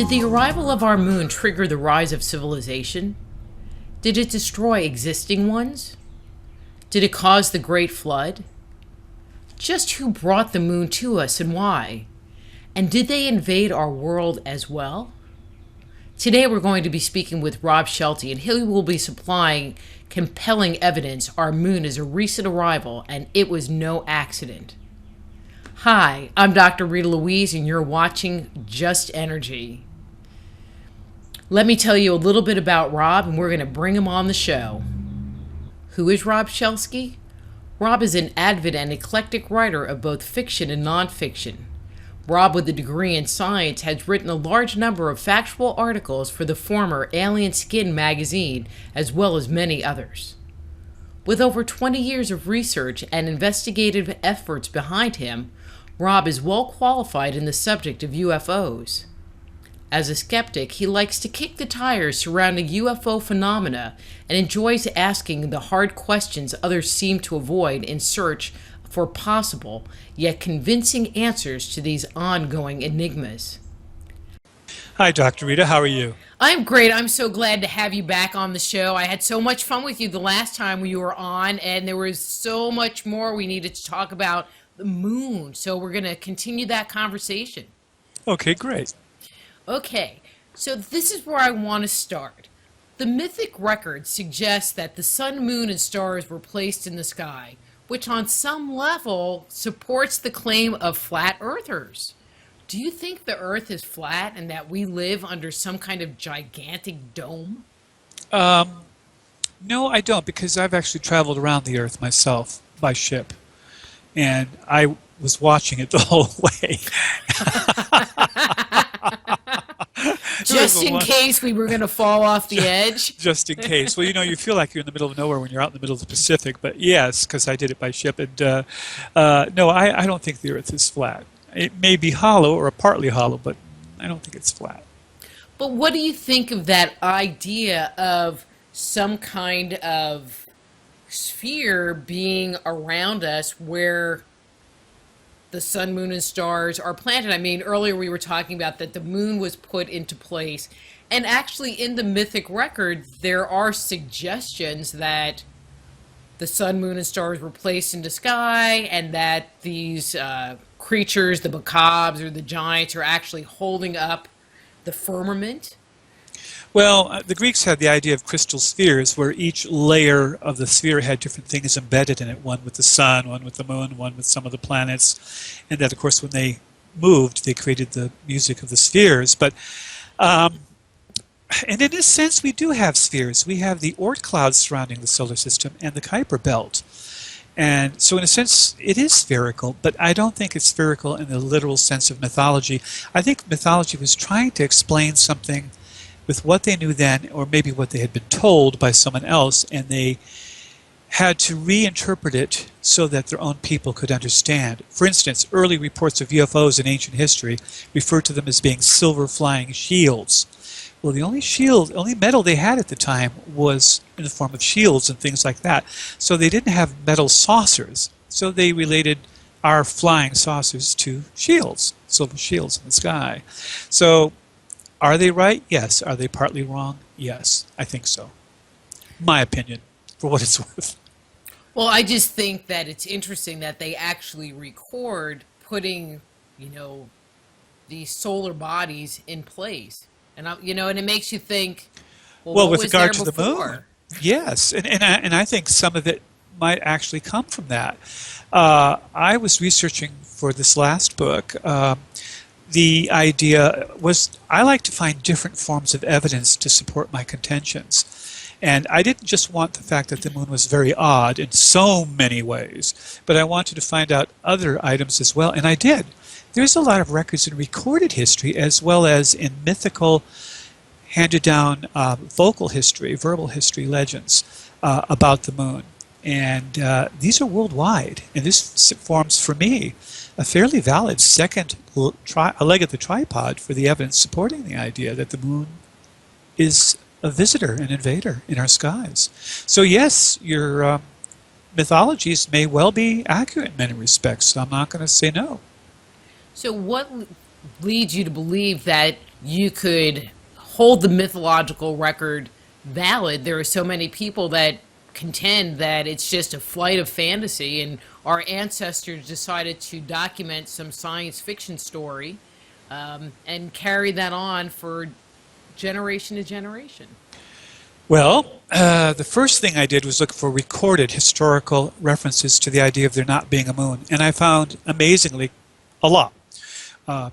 Did the arrival of our moon trigger the rise of civilization? Did it destroy existing ones? Did it cause the Great Flood? Just who brought the moon to us and why? And did they invade our world as well? Today we're going to be speaking with Rob Sheltie, and he will be supplying compelling evidence our moon is a recent arrival and it was no accident. Hi, I'm Dr. Rita Louise, and you're watching Just Energy. Let me tell you a little bit about Rob, and we're going to bring him on the show. Who is Rob Sheltie? Rob is an avid and eclectic writer of both fiction and nonfiction. Rob, with a degree in science, has written a large number of factual articles for the former Alien Skin magazine, as well as many others. With over 20 years of research and investigative efforts behind him, Rob is well qualified in the subject of UFOs. As a skeptic, he likes to kick the tires surrounding UFO phenomena and enjoys asking the hard questions others seem to avoid in search for possible, yet convincing answers to these ongoing enigmas. Hi, Dr. Rita. How are you? I'm great. I'm so glad to have you back on the show. I had so much fun with you the last time you were on, and there was so much more we needed to talk about the moon. So we're going to continue that conversation. Okay, great. Okay, so this is where I want to start. The mythic record suggests that the sun, moon, and stars were placed in the sky, which on some level supports the claim of flat earthers. Do you think the earth is flat and that we live under some kind of gigantic dome? No, I don't, because I've actually traveled around the Earth myself by ship, and I was watching it the whole way. Just in case we were going to fall off the edge? Just in case. Well, you feel like you're in the middle of nowhere when you're out in the middle of the Pacific, but yes, because I did it by ship. And no, I don't think the Earth is flat. It may be hollow or partly hollow, but I don't think it's flat. But what do you think of that idea of some kind of sphere being around us where the sun, moon, and stars are planted? I mean, earlier we were talking about that the moon was put into place. And actually, in the mythic record, there are suggestions that the sun, moon, and stars were placed in the sky, and that these creatures, the Bacabs or the giants, are actually holding up the firmament. Well, the Greeks had the idea of crystal spheres, where each layer of the sphere had different things embedded in it, one with the sun, one with the moon, one with some of the planets, and that, of course, when they moved, they created the music of the spheres. But, and in a sense, we do have spheres. We have the Oort clouds surrounding the solar system and the Kuiper belt. And so in a sense, it is spherical, but I don't think it's spherical in the literal sense of mythology. I think mythology was trying to explain something with what they knew then, or maybe what they had been told by someone else, and they had to reinterpret it so that their own people could understand. For instance, early reports of UFOs in ancient history referred to them as being silver flying shields. Well, the only metal they had at the time was in the form of shields and things like that. So they didn't have metal saucers. So they related our flying saucers to shields, silver shields in the sky. So are they right? Yes. Are they partly wrong? Yes, I think so. My opinion, for what it's worth. Well, I just think that it's interesting that they actually record putting, these solar bodies in place. And, and it makes you think, well what with was regard there to before? the moon, yes. And I think some of it might actually come from that. I was researching for this last book. The idea was I like to find different forms of evidence to support my contentions. And I didn't just want the fact that the moon was very odd in so many ways, but I wanted to find out other items as well, and I did. There's a lot of records in recorded history as well as in mythical, handed down vocal history, verbal history legends about the moon. And these are worldwide, and this forms, for me, a fairly valid second leg of the tripod for the evidence supporting the idea that the moon is a visitor, an invader in our skies. So yes, your mythologies may well be accurate in many respects, so I'm not going to say no. So what leads you to believe that you could hold the mythological record valid. There are so many people that contend that it's just a flight of fantasy, and our ancestors decided to document some science fiction story and carry that on for generation to generation. Well, the first thing I did was look for recorded historical references to the idea of there not being a moon, and I found, amazingly, a lot.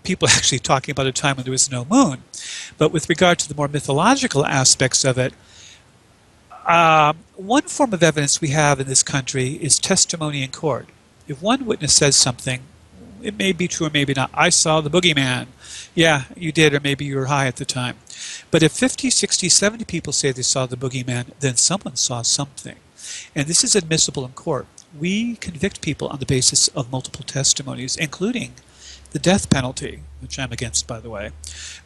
People actually talking about a time when there was no moon. But with regard to the more mythological aspects of it, one form of evidence we have in this country is testimony in court. If one witness says something, it may be true or maybe not. I saw the boogeyman. Yeah, you did, or maybe you were high at the time. But if 50, 60, 70 people say they saw the boogeyman, then someone saw something. And this is admissible in court. We convict people on the basis of multiple testimonies, including the death penalty, which I'm against, by the way.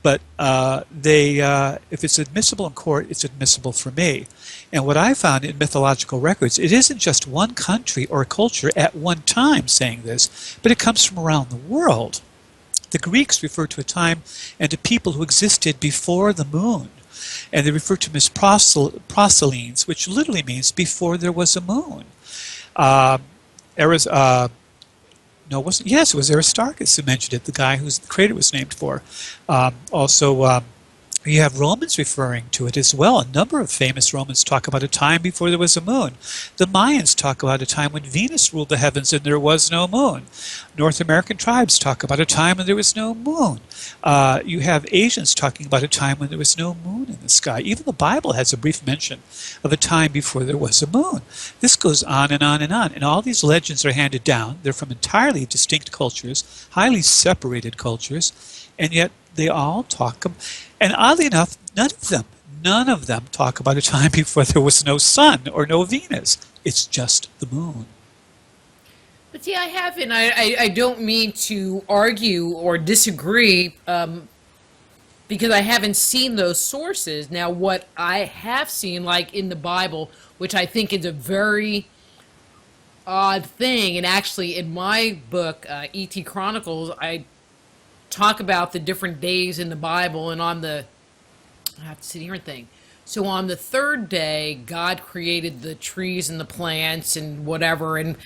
But if it's admissible in court, it's admissible for me. And what I found in mythological records, it isn't just one country or culture at one time saying this, but it comes from around the world. The Greeks refer to a time and to people who existed before the moon. And they refer to them as proselenes, which literally means before there was a moon. No, it wasn't. Yes, it was Aristarchus who mentioned it, the guy whose crater was named for. You have Romans referring to it as well. A number of famous Romans talk about a time before there was a moon. The Mayans talk about a time when Venus ruled the heavens and there was no moon. North American tribes talk about a time when there was no moon. You have Asians talking about a time when there was no moon in the sky. Even the Bible has a brief mention of a time before there was a moon. This goes on and on and on. And all these legends are handed down. They're from entirely distinct cultures, highly separated cultures, and yet they all talk. And oddly enough, none of them talk about a time before there was no sun or no Venus. It's just the moon. But see, I haven't. I don't mean to argue or disagree because I haven't seen those sources. Now, what I have seen, like in the Bible, which I think is a very odd thing, and actually in my book, E.T. Chronicles, I talk about the different days in the Bible, and I have to sit here and think. So on the third day, God created the trees and the plants and whatever, and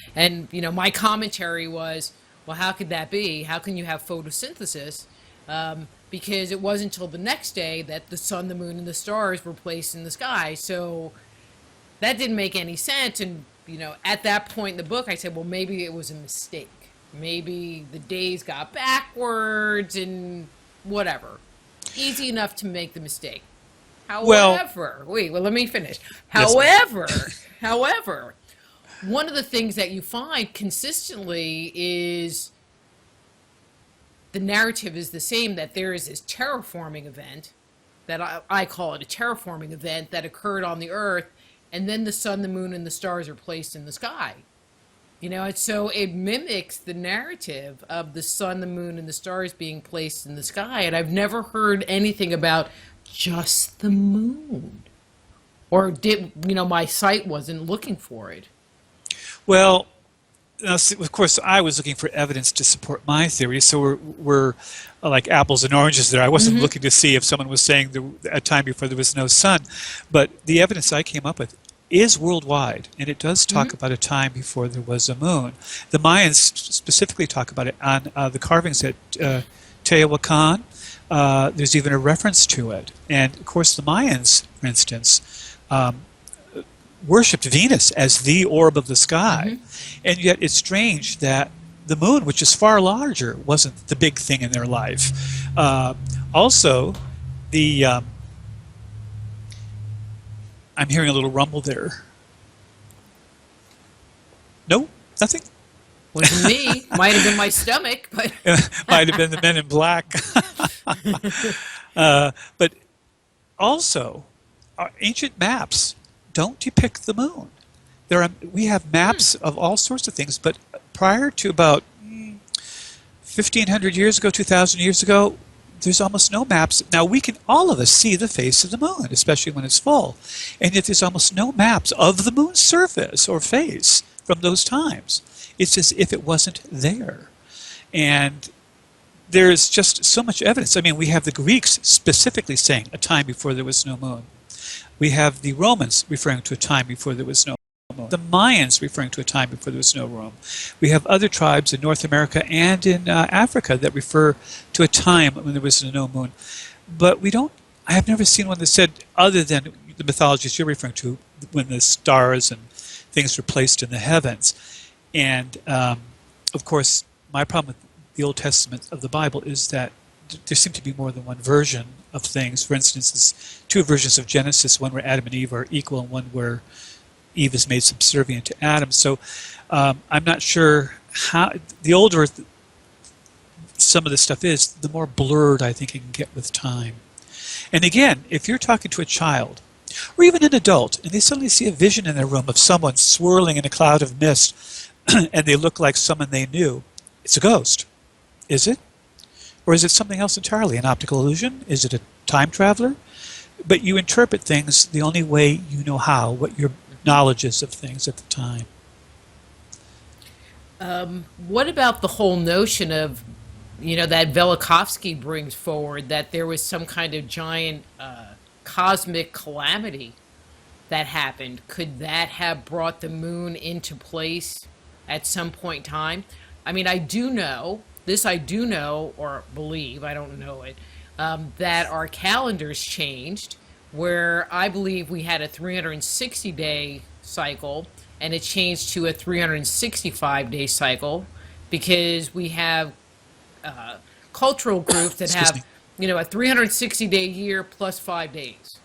my commentary was, well, how could that be? How can you have photosynthesis? Because it wasn't until the next day that the sun, the moon, and the stars were placed in the sky. So that didn't make any sense. And at that point in the book, I said, well, maybe it was a mistake. Maybe the days got backwards and whatever. Easy enough to make the mistake. However, let me finish. Yes. However, one of the things that you find consistently is the narrative is the same, that there is this terraforming event, that I call it a terraforming event, that occurred on the earth, and then the sun, the moon, and the stars are placed in the sky. And so it mimics the narrative of the sun, the moon, and the stars being placed in the sky. And I've never heard anything about just the moon. Or my site wasn't looking for it. Well, now, of course, I was looking for evidence to support my theory, so we're like apples and oranges there. I wasn't looking to see if someone was saying a time before there was no sun. But the evidence I came up with is worldwide, and it does talk about a time before there was a moon. The Mayans specifically talk about it on the carvings at Teotihuacan. There's even a reference to it. And, of course, the Mayans, for instance, worshipped Venus as the orb of the sky. And yet it's strange that the moon, which is far larger, wasn't the big thing in their life. Also, I'm hearing a little rumble there. No? Nothing? Wasn't me. Might have been my stomach, but might have been the men in black. But also, our ancient maps don't depict the moon. We have maps of all sorts of things, but prior to about 1,500 years ago, 2,000 years ago, there's almost no maps. Now, we can, all of us, see the face of the moon, especially when it's full. And yet there's almost no maps of the moon's surface or face from those times. It's as if it wasn't there. And there's just so much evidence. I mean, we have the Greeks specifically saying a time before there was no moon. We have the Romans referring to a time before there was no moon. The Mayans referring to a time before there was no moon. We have other tribes in North America and in Africa that refer to a time when there was no moon. But I have never seen one that said, other than the mythologies you're referring to, when the stars and things were placed in the heavens. And, of course, my problem with the Old Testament of the Bible is that there seem to be more than one version of things. For instance, there's two versions of Genesis, one where Adam and Eve are equal and one where Eve is made subservient to Adam. So I'm not sure how, the older some of this stuff is, the more blurred I think it can get with time. And again, if you're talking to a child, or even an adult, and they suddenly see a vision in their room of someone swirling in a cloud of mist, and they look like someone they knew, it's a ghost. Is it? Or is it something else entirely? An optical illusion? Is it a time traveler? But you interpret things the only way you know how, what your knowledge is of things at the time. What about the whole notion of, that Velikovsky brings forward, that there was some kind of giant cosmic calamity that happened? Could that have brought the moon into place at some point in time? I mean, I do know, or believe, I don't know it, that our calendars changed, where I believe we had a 360-day cycle, and it changed to a 365-day cycle, because we have cultural groups that Excuse have, me. a 360-day year plus 5 days.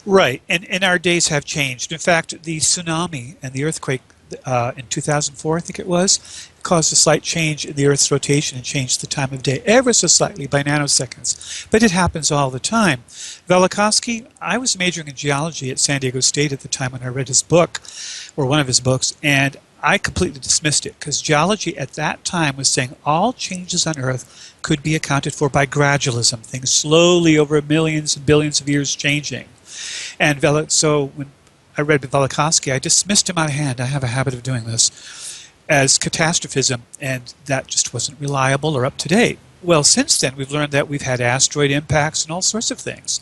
Right, and our days have changed. In fact, the tsunami and the earthquake in 2004, I think it was, caused a slight change in the Earth's rotation and changed the time of day ever so slightly by nanoseconds. But it happens all the time. Velikovsky, I was majoring in geology at San Diego State at the time when I read his book, or one of his books, and I completely dismissed it because geology at that time was saying all changes on Earth could be accounted for by gradualism, things slowly over millions and billions of years changing. And so when I read Velikovsky, I dismissed him out of hand. I have a habit of doing this as catastrophism, and that just wasn't reliable or up to date. Well, since then, we've learned that we've had asteroid impacts and all sorts of things.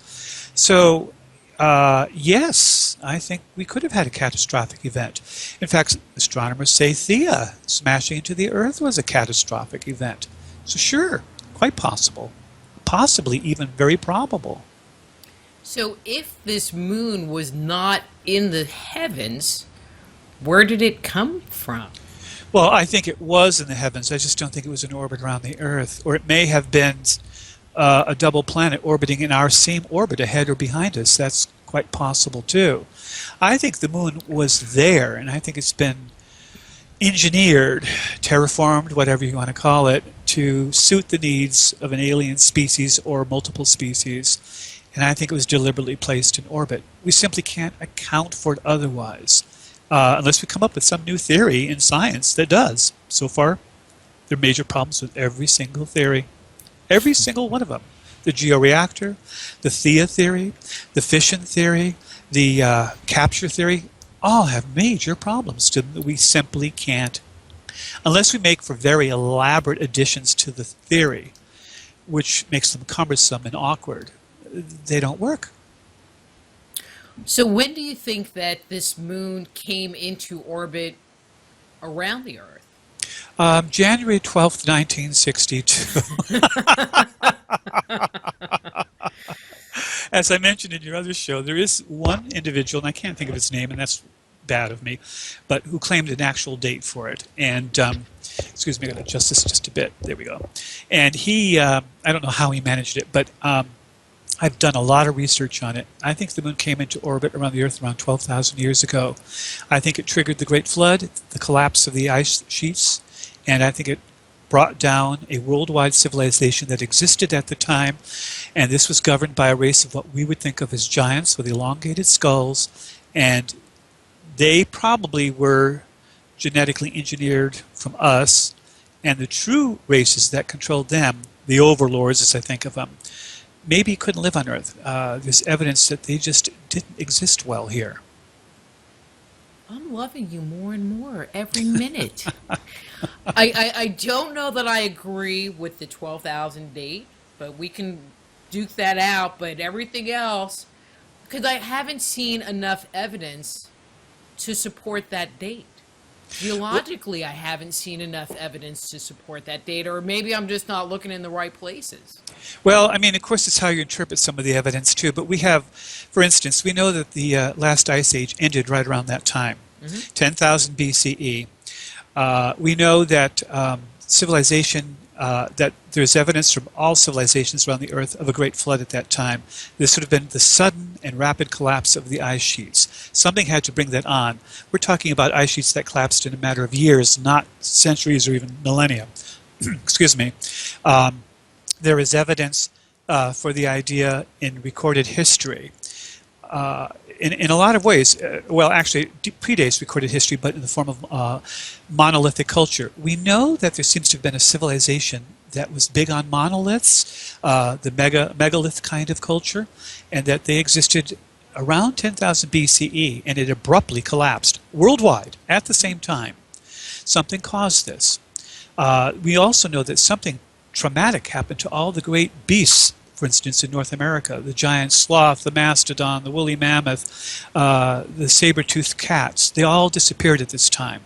So, yes, I think we could have had a catastrophic event. In fact, astronomers say Theia smashing into the Earth was a catastrophic event. So sure, quite possible. Possibly even very probable. So if this moon was not in the heavens, where did it come from? Well, I think it was in the heavens. I just don't think it was in orbit around the Earth. Or it may have been a double planet orbiting in our same orbit ahead or behind us. That's quite possible, too. I think the moon was there, and I think it's been engineered, terraformed, whatever you want to call it, to suit the needs of an alien species or multiple species. And I think it was deliberately placed in orbit. We simply can't account for it otherwise. Unless we come up with some new theory in science that does. So far, there are major problems with every single theory. Every single one of them. The georeactor, the Theia theory, the fission theory, the capture theory, all have major problems that we simply can't. Unless we make for very elaborate additions to the theory, which makes them cumbersome and awkward, they don't work. So when do you think that this moon came into orbit around the Earth? January 12th, 1962. As I mentioned in your other show, there is one individual, and I can't think of his name, and that's bad of me, but who claimed an actual date for it. And, excuse me, I'm going to adjust this just a bit. There we go. And he, I don't know how he managed it, but I've done a lot of research on it. I think the moon came into orbit around the Earth around 12,000 years ago. I think it triggered the Great Flood, the collapse of the ice sheets, and I think it brought down a worldwide civilization that existed at the time, and this was governed by a race of what we would think of as giants with elongated skulls, and they probably were genetically engineered from us, and the true races that controlled them, the overlords as I think of them, maybe couldn't live on Earth. There's evidence that they just didn't exist well here. I'm loving you more and more every minute. I don't know that I agree with the 12,000 date, but we can duke that out. But everything else, because I haven't seen enough evidence to support that date. Geologically, I haven't seen enough evidence to support that date, or maybe I'm just not looking in the right places. Well, I mean, of course, it's how you interpret some of the evidence too. But we have, for instance, we know that the last ice age ended right around that time, 10,000 BCE. We know that civilization, that there's evidence from all civilizations around the Earth of a great flood at that time. This would have been the sudden and rapid collapse of the ice sheets. Something had to bring that on. We're talking about ice sheets that collapsed in a matter of years, not centuries or even millennia. Excuse me. There is evidence for the idea in recorded history. In a lot of ways, well, actually, predates recorded history, but in the form of monolithic culture. We know that there seems to have been a civilization that was big on monoliths, the megalith kind of culture, and that they existed around 10,000 BCE, and it abruptly collapsed worldwide at the same time. Something caused this. We also know that something traumatic happened to all the great beasts, for instance, in North America, the giant sloth, the mastodon, the woolly mammoth, the saber-toothed cats. They all disappeared at this time.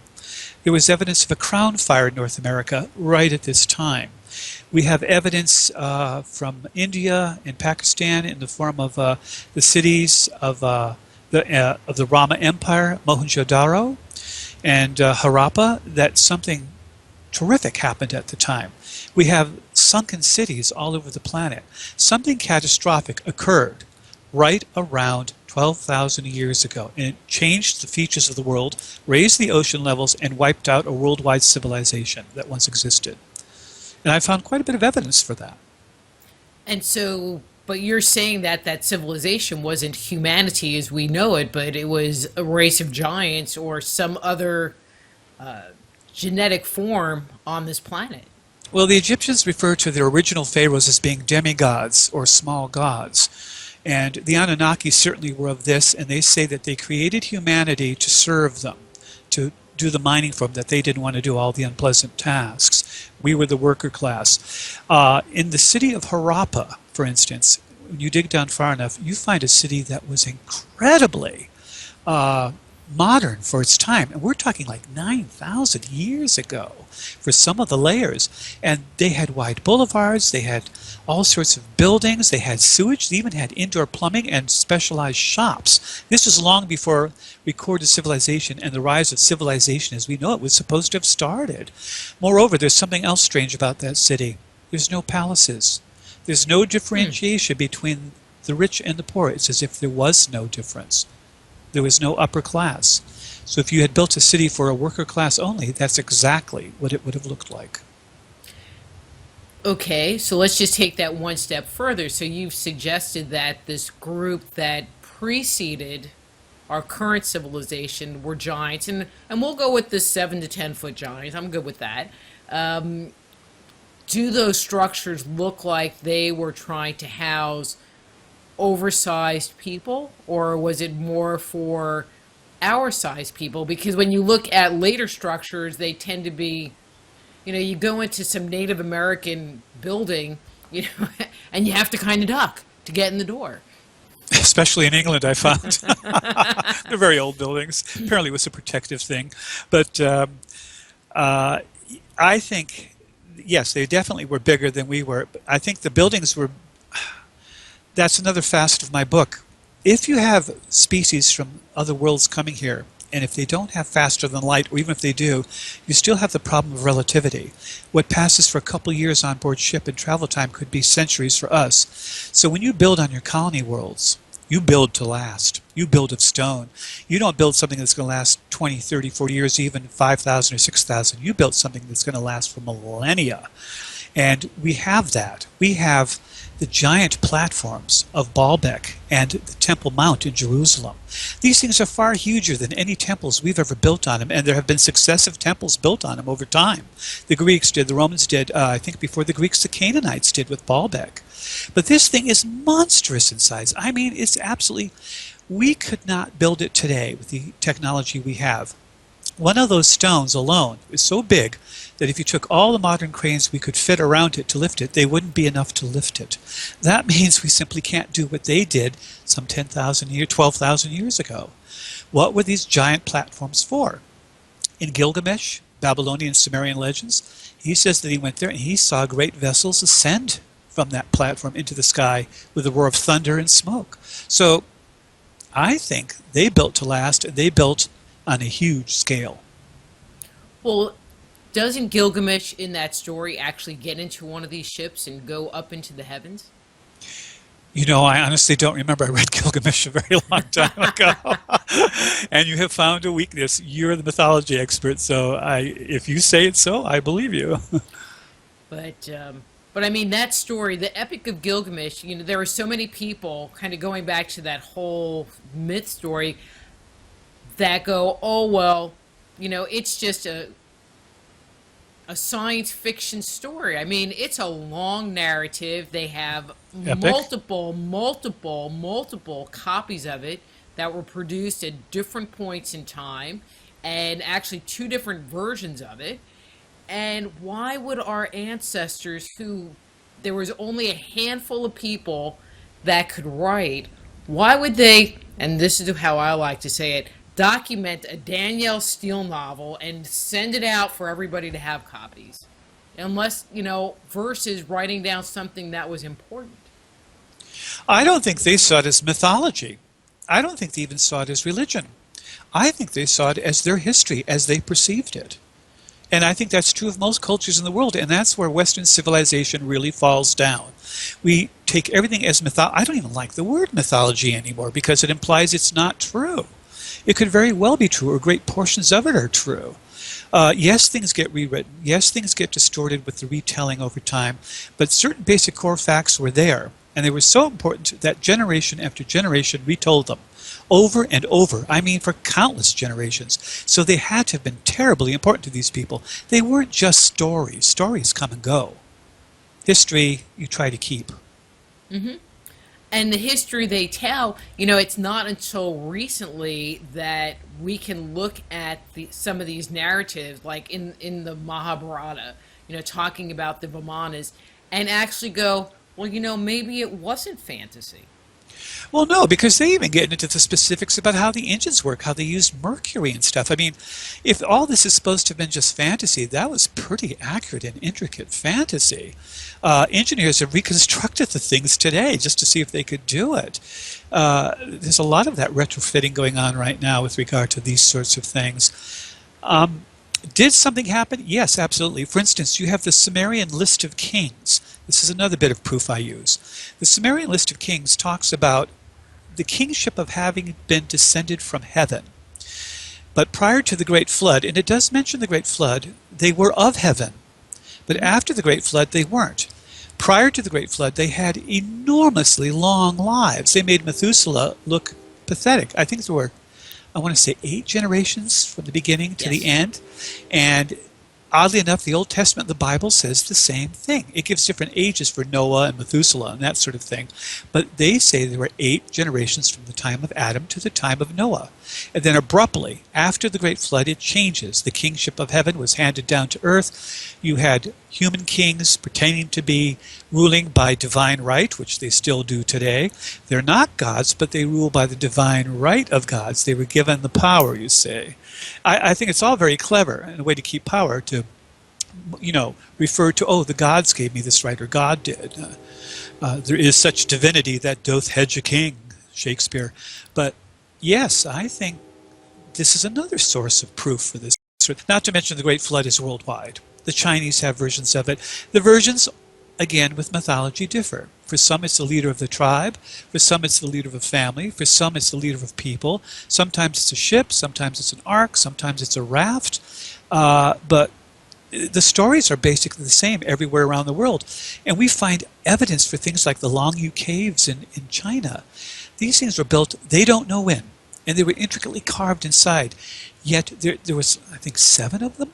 There was evidence of a crown fire in North America right at this time. We have evidence from India and Pakistan in the form of the cities of the Rama Empire, Mohenjo-daro, and Harappa, that something terrific happened at the time. We have sunken cities all over the planet. Something catastrophic occurred right around 12,000 years ago, and it changed the features of the world, raised the ocean levels, and wiped out a worldwide civilization that once existed. And I found quite a bit of evidence for that. And so, but you're saying that that civilization wasn't humanity as we know it, but it was a race of giants or some other genetic form on this planet. Well, the Egyptians refer to their original pharaohs as being demigods or small gods. And the Anunnaki certainly were of this, and they say that they created humanity to serve them, to do the mining for them, that they didn't want to do all the unpleasant tasks. We were the worker class. In the city of Harappa, for instance, when you dig down far enough, you find a city that was incredibly modern for its time. And we're talking like 9,000 years ago for some of the layers. And they had wide boulevards, they had all sorts of buildings, they had sewage, they even had indoor plumbing and specialized shops. This was long before recorded civilization and the rise of civilization as we know it was supposed to have started. Moreover, there's something else strange about that city. There's no palaces. There's no differentiation between the rich and the poor. It's as if there was no difference. There was no upper class. So if you had built a city for a worker class only, that's exactly what it would have looked like. Okay, so let's just take that one step further. So you've suggested that this group that preceded our current civilization were giants, and we'll go with the 7 to 10 foot giants. I'm good with that. Do those structures look like they were trying to house oversized people, or was it more for our size people? Because when you look at later structures, they tend to be, you go into some Native American building, and you have to kind of duck to get in the door. Especially in England, I found. They're very old buildings. Apparently it was a protective thing. But I think, yes, they definitely were bigger than we were. But I think the buildings were... That's another facet of my book. If you have species from other worlds coming here, and if they don't have faster than light, or even if they do, you still have the problem of relativity. What passes for a couple years on board ship in travel time could be centuries for us. So when you build on your colony worlds, you build to last. You build of stone. You don't build something that's going to last 20, 30, 40 years, even 5,000 or 6,000. You build something that's going to last for millennia. And we have that. We have the giant platforms of Baalbek and the Temple Mount in Jerusalem. These things are far huger than any temples we've ever built on them, and there have been successive temples built on them over time. The Greeks did, the Romans did, I think before the Greeks, the Canaanites did with Baalbek. But this thing is monstrous in size. I mean, it's absolutely... We could not build it today with the technology we have. One of those stones alone is so big that if you took all the modern cranes we could fit around it to lift it, they wouldn't be enough to lift it. That means we simply can't do what they did some 10,000 years, 12,000 years ago. What were these giant platforms for? In Gilgamesh, Babylonian Sumerian legends, he says that he went there and he saw great vessels ascend from that platform into the sky with a roar of thunder and smoke. So I think they built to last, and they built on a huge scale. Well, doesn't Gilgamesh in that story actually get into one of these ships and go up into the heavens? You know, I honestly don't remember. I read Gilgamesh a very long time ago. And you have found a weakness. You're the mythology expert, so if you say it's so, I believe you. But I mean that story, the Epic of Gilgamesh. You know, there are so many people kind of going back to that whole myth story that go, oh well, you know, it's just a science fiction story. I mean, it's a long narrative. They have Epic? multiple copies of it that were produced at different points in time, and actually two different versions of it. And why would our ancestors, who there was only a handful of people that could write, why would they, and this is how I like to say it, document a Danielle Steele novel and send it out for everybody to have copies? Unless, you know, versus writing down something that was important. I don't think they saw it as mythology. I don't think they even saw it as religion. I think they saw it as their history, as they perceived it. And I think that's true of most cultures in the world, and that's where Western civilization really falls down. We take everything as mythology. I don't even like the word mythology anymore because it implies it's not true. It could very well be true, or great portions of it are true. Yes, things get rewritten. Yes, things get distorted with the retelling over time, but certain basic core facts were there, and they were so important that generation after generation retold them over and over. I mean, for countless generations. So they had to have been terribly important to these people. They weren't just stories. Stories come and go. History, you try to keep. And the history they tell, you know, it's not until recently that we can look at some of these narratives, like in the Mahabharata, you know, talking about the Vimanas, and actually go, well, you know, maybe it wasn't fantasy. Well, no, because they even get into the specifics about how the engines work, how they used mercury and stuff. I mean, if all this is supposed to have been just fantasy, that was pretty accurate and intricate fantasy. Engineers have reconstructed the things today just to see if they could do it. There's a lot of that retrofitting going on right now with regard to these sorts of things. Did something happen? Yes, absolutely. For instance, you have the Sumerian list of kings. This is another bit of proof I use. The Sumerian list of kings talks about the kingship of having been descended from heaven. But prior to the Great Flood, and it does mention the Great Flood, they were of heaven. But after the Great Flood, they weren't. Prior to the Great Flood, they had enormously long lives. They made Methuselah look pathetic. I think there were, I want to say, 8 generations from the beginning to the end. And oddly enough, the Old Testament, the Bible, says the same thing. It gives different ages for Noah and Methuselah and that sort of thing. But they say there were 8 generations from the time of Adam to the time of Noah. And then abruptly, after the Great Flood, it changes. The kingship of heaven was handed down to earth. You had human kings pretending to be ruling by divine right, which they still do today. They're not gods, but they rule by the divine right of gods. They were given the power, you say. I think it's all very clever and a way to keep power, to, you know, refer to, oh, the gods gave me this right, or God did. There is such divinity that doth hedge a king, Shakespeare. But yes, I think this is another source of proof for this. Not to mention the Great Flood is worldwide. The Chinese have versions of it. The versions, again, with mythology differ. For some, it's the leader of the tribe. For some, it's the leader of a family. For some, it's the leader of people. Sometimes it's a ship. Sometimes it's an ark. Sometimes it's a raft. But the stories are basically the same everywhere around the world. And we find evidence for things like the Longyu Caves in China. These things were built, they don't know when. And they were intricately carved inside. Yet there was, I think, 7 of them.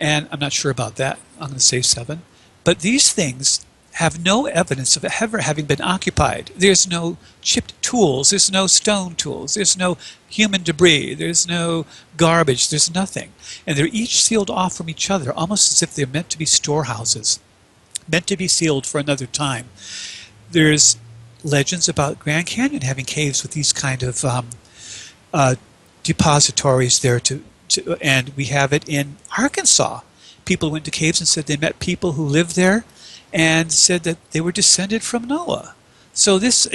And I'm not sure about that. I'm going to say 7. But these things have no evidence of ever having been occupied. There's no chipped tools, there's no stone tools, there's no human debris, there's no garbage, there's nothing. And they're each sealed off from each other, almost as if they're meant to be storehouses, meant to be sealed for another time. There's legends about Grand Canyon having caves with these kind of depositories there and we have it in Arkansas. People went to caves and said they met people who lived there and said that they were descended from Noah. So this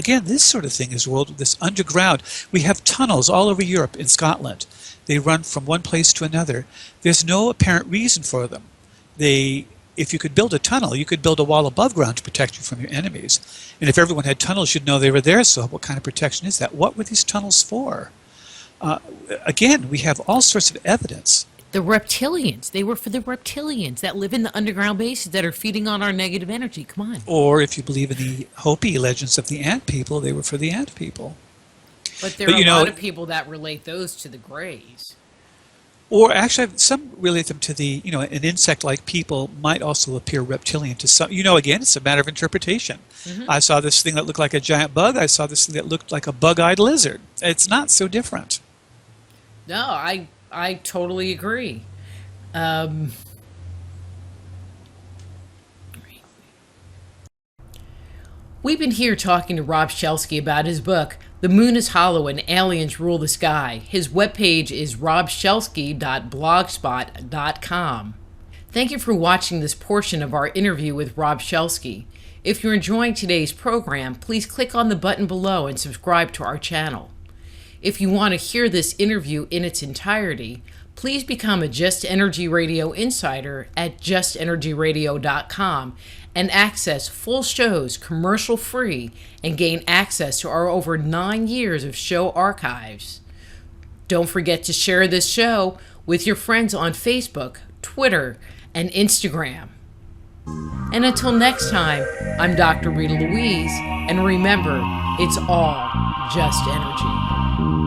sort of thing is this underground. We have tunnels all over Europe, in Scotland. They run from one place to another. There's no apparent reason for them. If you could build a tunnel, you could build a wall above ground to protect you from your enemies. And if everyone had tunnels, you'd know they were there. So what kind of protection is that? What were these tunnels for? Again, we have all sorts of evidence. The reptilians. They were for the reptilians that live in the underground bases that are feeding on our negative energy. Come on. Or if you believe in the Hopi legends of the ant people, they were for the ant people. But there are a lot of people that relate those to the Greys. Or actually, some relate them to an insect like people might also appear reptilian to some. Again, it's a matter of interpretation. Mm-hmm. I saw this thing that looked like a giant bug. I saw this thing that looked like a bug-eyed lizard. It's not so different. No, I totally agree. We've been here talking to Rob Shelsky about his book, The Moon is Hollow and Aliens Rule the Sky. His webpage is robshelsky.blogspot.com. Thank you for watching this portion of our interview with Rob Shelsky. If you're enjoying today's program, please click on the button below and subscribe to our channel. If you want to hear this interview in its entirety, please become a Just Energy Radio insider at justenergyradio.com and access full shows commercial-free and gain access to our over 9 years of show archives. Don't forget to share this show with your friends on Facebook, Twitter, and Instagram. And until next time, I'm Dr. Rita Louise, and remember, it's all just energy.